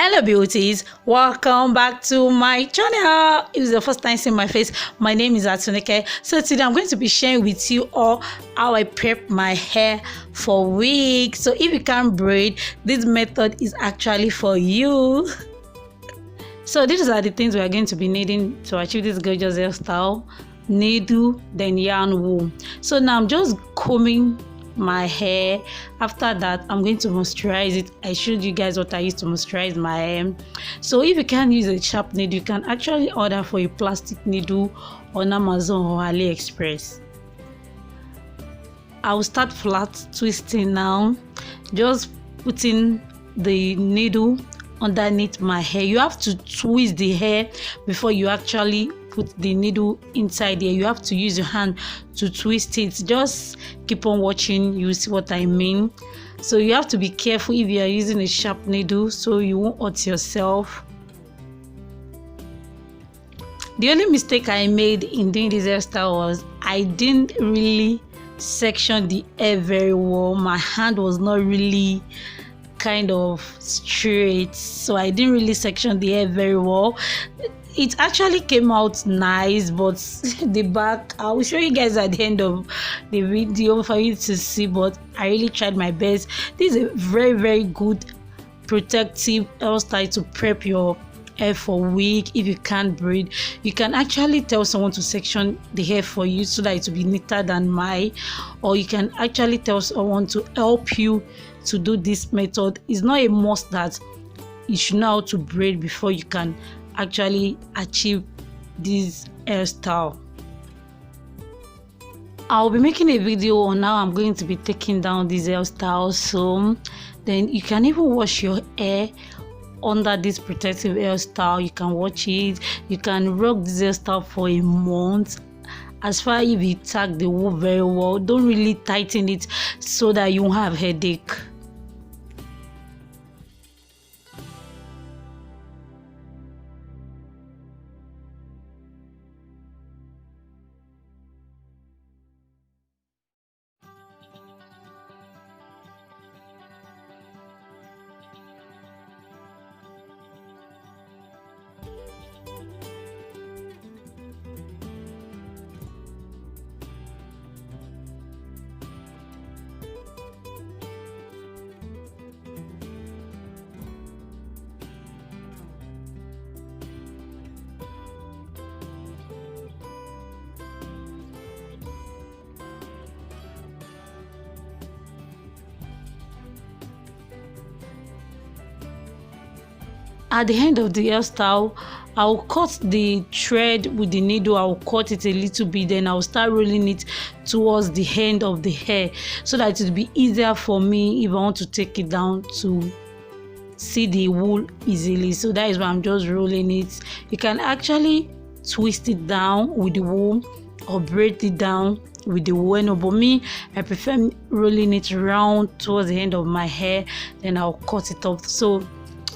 Hello beauties, welcome back to my channel. If it's the first time seeing my face, my name is Atunike. So today I'm going to be sharing with you all how I prep my hair for wigs. So if you can't braid, this method is actually for you. So these are the things we are going to be needing to achieve this gorgeous hairstyle: needle, then yarn, wool. So now I'm just combing my hair. After that, I'm going to moisturize it. I showed you guys what I used to moisturize my hair. So if you can't use a sharp needle, you can actually order for a plastic needle on Amazon or AliExpress. I'll start flat twisting now, just putting the needle underneath my hair. You have to twist the hair before you actually put the needle inside there. You have to use your hand to twist it. Just keep on watching, you see what I mean. So you have to be careful if you are using a sharp needle so you won't hurt yourself. The only mistake I made in doing this hairstyle was I didn't really section the hair very well. My hand was not really kind of straight, so I didn't really section the hair very well. It actually came out nice, but the back, I will show you guys at the end of the video for you to see, but I really tried my best. This is a very good protective hairstyle to prep your hair for wig. If you can't braid, you can actually tell someone to section the hair for you so that it will be neater than mine, or you can actually tell someone to help you to do this method. It's not a must that you should know how to braid before you can actually achieve this hairstyle. I'll be making a video on how I'm going to be taking down this hairstyle, so then you can even wash your hair under this protective hairstyle. You can watch it, you can rock this hairstyle for a month. As far as if you tag the wool very well, don't really tighten it so that you won't have headache. At the end of the hairstyle, I'll cut the thread with the needle. I'll cut it a little bit, then I'll start rolling it towards the end of the hair so that it will be easier for me if I want to take it down to see the wool easily. So that is why I'm just rolling it. You can actually twist it down with the wool or braid it down with the wool, but me, I prefer rolling it around towards the end of my hair, then I'll cut it off. So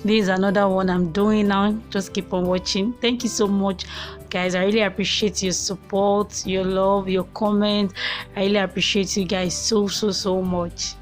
this is another one I'm doing now. Just keep on watching. Thank you so much, guys. I really appreciate your support, your love, your comment. I really appreciate you guys so much.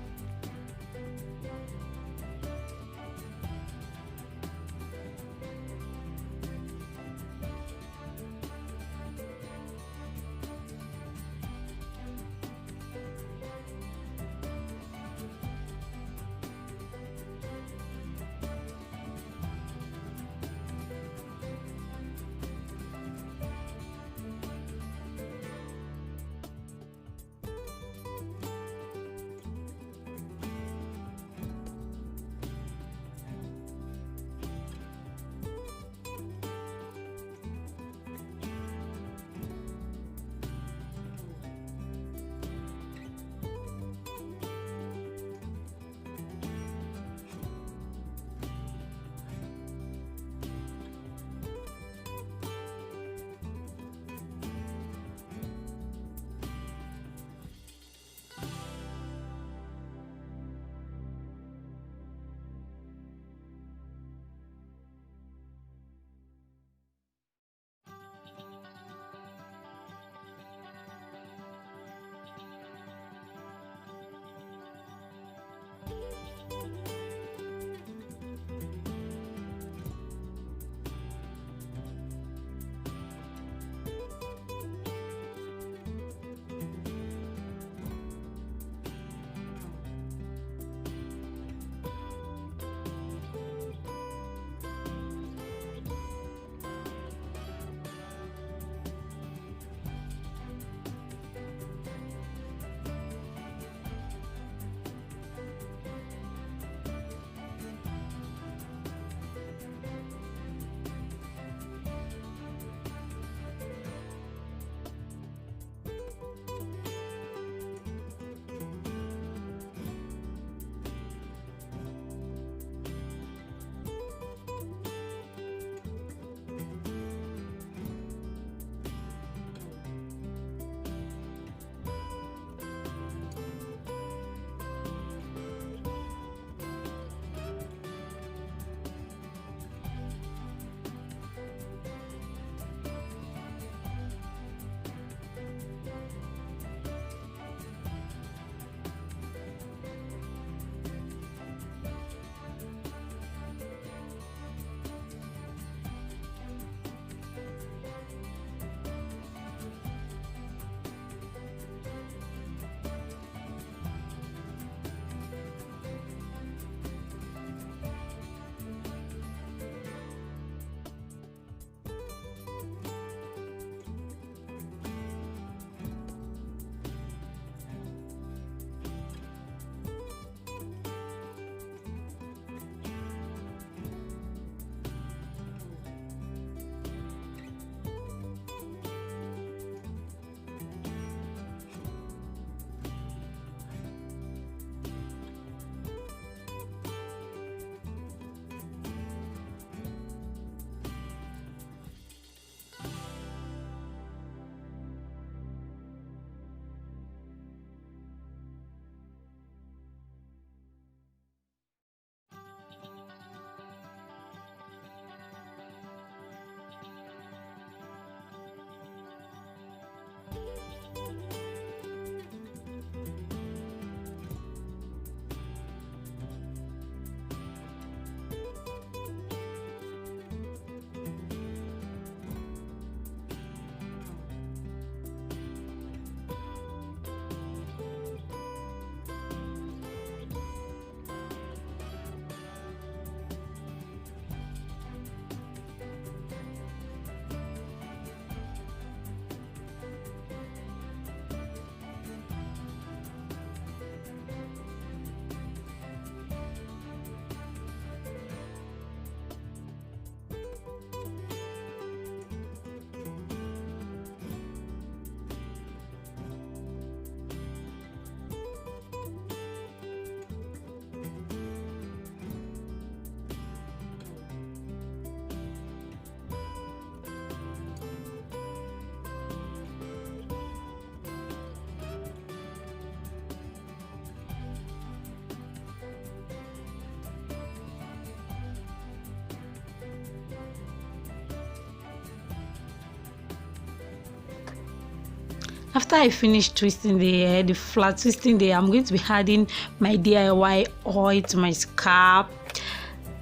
After I finish twisting the hair, the flat twisting the hair, I'm going to be adding my DIY oil to my scalp.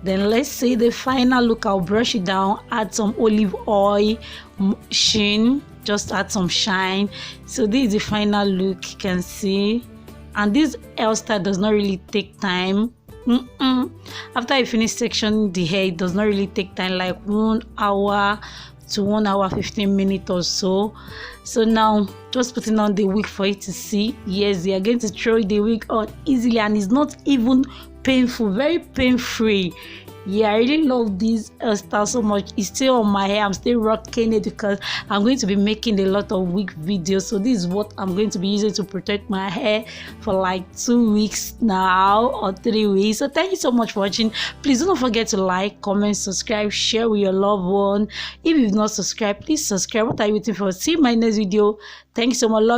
Then let's say the final look, I'll brush it down, add some olive oil sheen, just add some shine. So this is the final look, you can see. And this hairstyle does not really take time. After I finish sectioning the hair, it does not really take time, like 1 hour to 1 hour 15 minutes or so. So now just putting on the wig for you to see. Yes, they are going to throw the wig on easily, and it's not even painful, very pain free. Yeah, I really love this style so much. It's still on my hair. I'm still rocking it because I'm going to be making a lot of wig videos. So this is what I'm going to be using to protect my hair for like 2 weeks now or 3 weeks. So thank you so much for watching. Please don't forget to like, comment, subscribe, share with your loved one. If you've not subscribed, please subscribe. What are you waiting for? See you in my next video. Thank you so much. Love you.